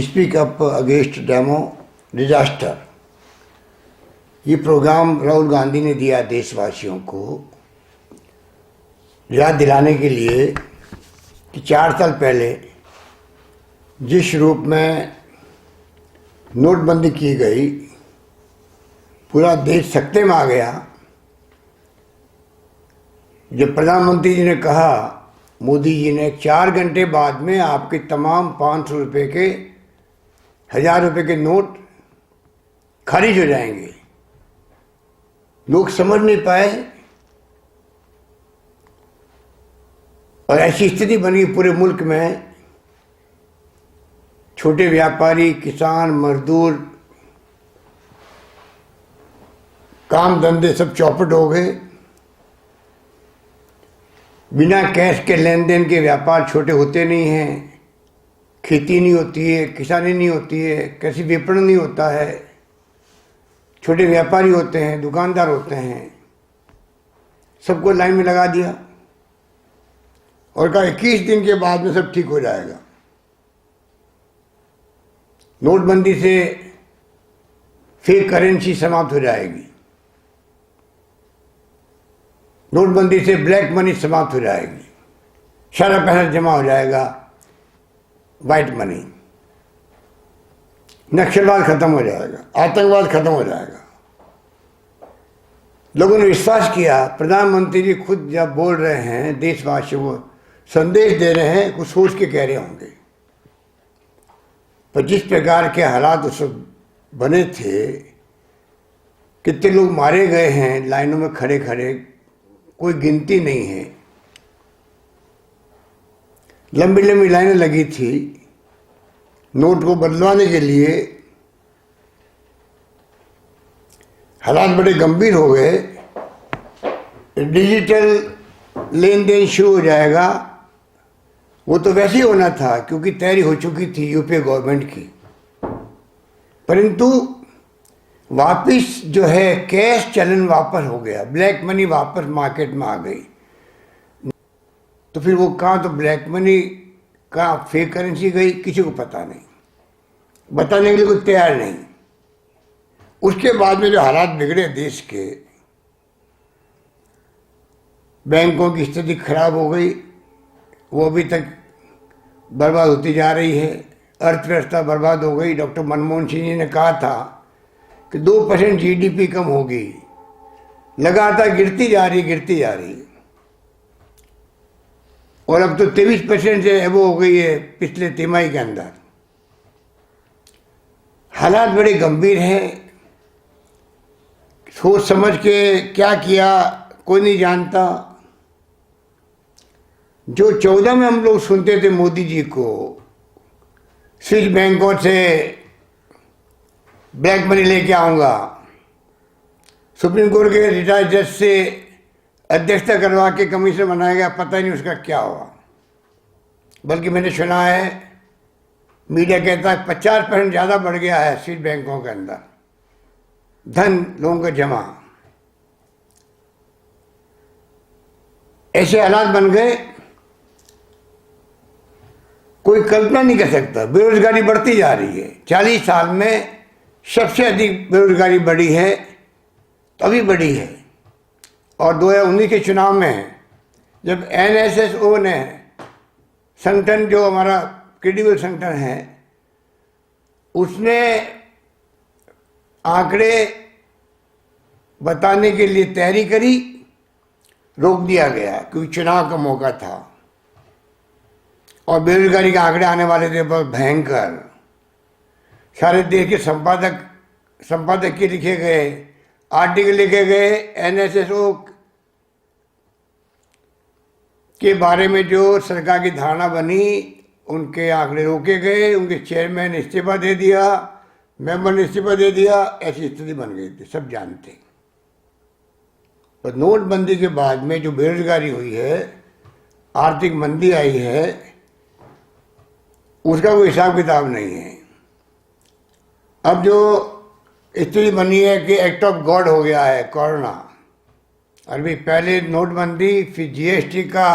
Speak up against demo disaster. ये programme Rahul Gandhi ने दिया देशवासियों को याद दिलाने के लिए कि 4 साल पहले जिस रूप में नोटबंदी की गई, पूरा देश सकते में आ गया। जब प्रधानमंत्री जी ने कहा, मोदी जी ने, 4 घंटे बाद में आपके तमाम 500 रुपये के, 1000 रुपये के नोट खारिज हो जाएंगे, लोग समझ नहीं पाए और ऐसी स्थिति बनी पूरे मुल्क में। छोटे व्यापारी, किसान, मजदूर, काम धंधे सब चौपट हो गए। बिना कैश के लेन देन के व्यापार छोटे होते नहीं हैं। खेती नहीं होती है, किसानी नहीं होती है, कृषि विपणन नहीं होता है। छोटे व्यापारी होते हैं, दुकानदार होते हैं, सबको लाइन में लगा दिया और कहा 21 दिन के बाद में सब ठीक हो जाएगा। नोटबंदी से फेक करेंसी समाप्त हो जाएगी, नोटबंदी से ब्लैक मनी समाप्त हो जाएगी, सारा पैसा जमा हो जाएगा, वाइट मनी, नक्सलवाद खत्म हो जाएगा, आतंकवाद खत्म हो जाएगा। लोगों ने विश्वास किया। प्रधानमंत्री जी खुद जब बोल रहे हैं, देशवासियों को संदेश दे रहे हैं, कुछ सोच के कह रहे होंगे। पर जिस प्रकार के हालात उस बने थे, कितने लोग मारे गए हैं लाइनों में खड़े खड़े, कोई गिनती नहीं है। लंबी लंबी लाइनें लगी थी नोट को बदलवाने के लिए। हालात बड़े गंभीर हो गए। डिजिटल लेन देन शुरू हो जाएगा, वो तो वैसे ही होना था क्योंकि तैयारी हो चुकी थी यूपीए गवर्नमेंट की। परंतु वापिस जो है कैश चलन वापस हो गया, ब्लैक मनी वापस मार्केट में आ गई। तो फिर वो कहाँ तो ब्लैक मनी, कहाँ फेक करेंसी गई, किसी को पता नहीं, बताने के लिए कोई तैयार नहीं। उसके बाद में जो हालात बिगड़े देश के, बैंकों की स्थिति खराब हो गई, वो अभी तक बर्बाद होती जा रही है। अर्थव्यवस्था बर्बाद हो गई। डॉक्टर मनमोहन सिंह जी ने कहा था कि 2% जीडीपी कम होगी, लगातार गिरती जा रही और अब तो 23% से एबो हो गई है पिछले तिमाही के अंदर। हालात बड़े गंभीर हैं। सोच समझ के क्या किया कोई नहीं जानता। जो 14 में हम लोग सुनते थे मोदी जी को, स्विस बैंकों से ब्लैक मनी लेके आऊंगा, सुप्रीम कोर्ट के रिटायर्ड जज से अध्यक्षता करवा के कमीशन बनाएगा, पता ही नहीं उसका क्या हुआ। बल्कि मैंने सुना है, मीडिया कहता है 50% ज़्यादा बढ़ गया है स्विस बैंकों के अंदर धन लोगों का जमा। ऐसे हालात बन गए, कोई कल्पना नहीं कर सकता। बेरोजगारी बढ़ती जा रही है। 40 साल में सबसे अधिक बेरोजगारी बढ़ी है, तभी बढ़ी है। और 2019 के चुनाव में जब NSSO ने, संगठन जो हमारा क्रेडिबल संगठन है, उसने आंकड़े बताने के लिए तैयारी करी, रोक दिया गया क्योंकि चुनाव का मौका था और बेरोजगारी के आंकड़े आने वाले थे बहुत भयंकर। सारे देश के संपादक के लिखे गए आर्टिकल लिखे गए, NSSO के बारे में जो सरकार की धारणा बनी, उनके आंकड़े रोके गए, उनके चेयरमैन ने इस्तीफा दे दिया, मेंबर ने इस्तीफा दे दिया। ऐसी स्थिति बन गई थी, सब जानते। पर नोटबंदी के बाद में जो बेरोजगारी हुई है, आर्थिक मंदी आई है, उसका कोई हिसाब किताब नहीं है। अब जो स्थिति बनी है कि एक्ट ऑफ गॉड हो गया है कोरोना। अभी पहले नोटबंदी, फिर जीएसटी का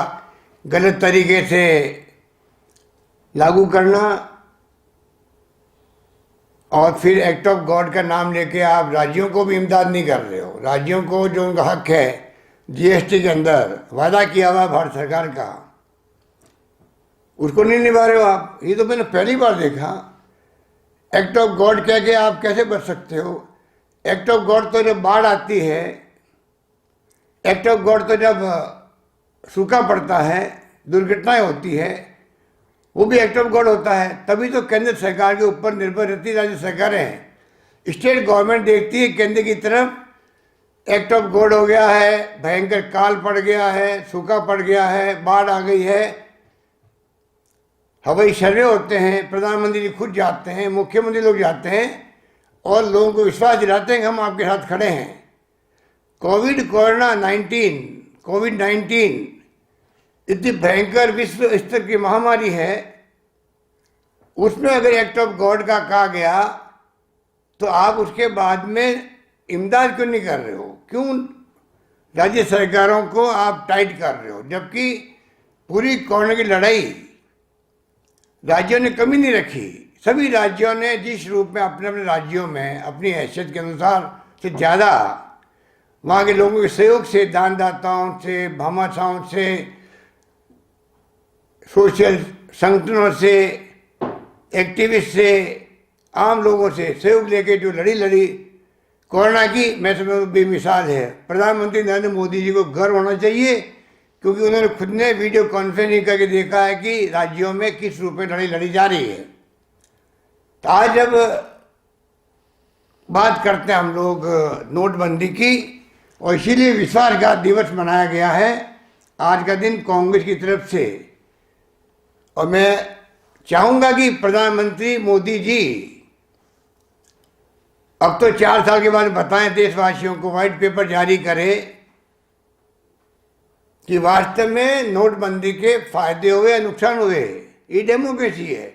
गलत तरीके से लागू करना, और फिर एक्ट ऑफ गॉड का नाम लेके आप राज्यों को भी इमदाद नहीं कर रहे हो। राज्यों को जो उनका हक है जीएसटी के अंदर वादा किया हुआ भारत सरकार का, उसको नहीं निभा रहे हो आप। ये तो मैंने पहली बार देखा। एक्ट ऑफ गॉड कह के आप कैसे बच सकते हो? एक्ट ऑफ गॉड तो जब बाढ़ आती है, एक्ट ऑफ गॉड तो जब सूखा पड़ता है, दुर्घटनाएं होती है, वो भी एक्ट ऑफ गॉड होता है। तभी तो केंद्र सरकार के ऊपर निर्भर रहती राज्य सरकारें। स्टेट गवर्नमेंट देखती है केंद्र की तरफ, एक्ट ऑफ गॉड हो गया है, भयंकर काल पड़ गया है, सूखा पड़ गया है, बाढ़ आ गई है, हवाई सर्वे होते हैं, प्रधानमंत्री जी खुद जाते हैं, मुख्यमंत्री लोग जाते हैं और लोगों को विश्वास दिलाते हैं कि हम आपके साथ खड़े हैं। कोविड 19 इतनी भयंकर विश्व स्तर की महामारी है, उसमें अगर एक्ट ऑफ गॉड का कहा गया तो आप उसके बाद में इमदाद क्यों नहीं कर रहे हो? क्यों राज्य सरकारों को आप टाइट कर रहे हो? जबकि पूरी कोरोना की लड़ाई राज्यों ने कमी नहीं रखी। सभी राज्यों ने जिस रूप में अपने अपने राज्यों में अपनी हैसियत के अनुसार से ज़्यादा वहाँ के लोगों के सहयोग से, दानदाताओं से, भामाशाहों से, सोशल संगठनों से, एक्टिविस्ट से, आम लोगों से सहयोग लेके जो लड़ी कोरोना की, मैं समझता बेमिसाल है। प्रधानमंत्री नरेंद्र मोदी जी को गर्व होना चाहिए, क्योंकि उन्होंने खुद ने वीडियो कॉन्फ्रेंसिंग करके देखा है कि राज्यों में किस रूप में लड़ाई लड़ी जा रही है। तो आज जब बात करते हैं हम लोग नोटबंदी की, और इसीलिए विश्वासघात दिवस मनाया गया है आज का दिन कांग्रेस की तरफ से। और मैं चाहूँगा कि प्रधानमंत्री मोदी जी अब तो 4 साल के बाद बताएं देशवासियों को, व्हाइट पेपर जारी करें कि वास्तव में नोटबंदी के फायदे हुए या नुकसान हुए। ये डेमोक्रेसी है।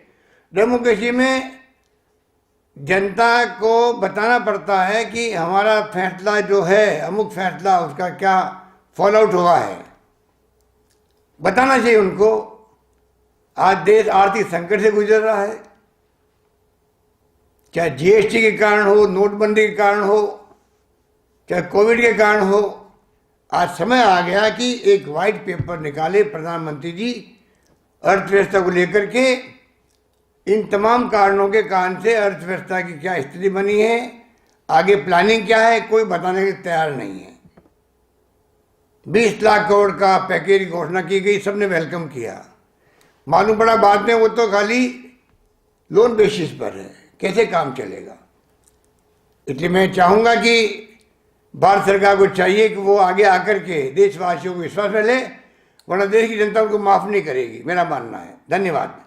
डेमोक्रेसी में जनता को बताना पड़ता है कि हमारा फैसला जो है, अमुक फैसला, उसका क्या फॉल आउट हुआ है, बताना चाहिए उनको। आज देश आर्थिक संकट से गुजर रहा है, चाहे जीएसटी के कारण हो, नोटबंदी के कारण हो, चाहे कोविड के कारण हो। आज समय आ गया कि एक व्हाइट पेपर निकाले प्रधानमंत्री जी अर्थव्यवस्था को लेकर के। इन तमाम कारणों के कारण से अर्थव्यवस्था की क्या स्थिति बनी है, आगे प्लानिंग क्या है, कोई बताने के तैयार नहीं है। 20 लाख करोड़ का पैकेज की घोषणा की गई, सबने वेलकम किया। मालूम पड़ा बाद में वो तो खाली लोन बेसिस पर है, कैसे काम चलेगा? इसलिए मैं चाहूँगा कि भारत सरकार को चाहिए कि वो आगे आकर के देशवासियों को विश्वास में ले, वरना देश की जनता उनको माफ़ नहीं करेगी, मेरा मानना है। धन्यवाद।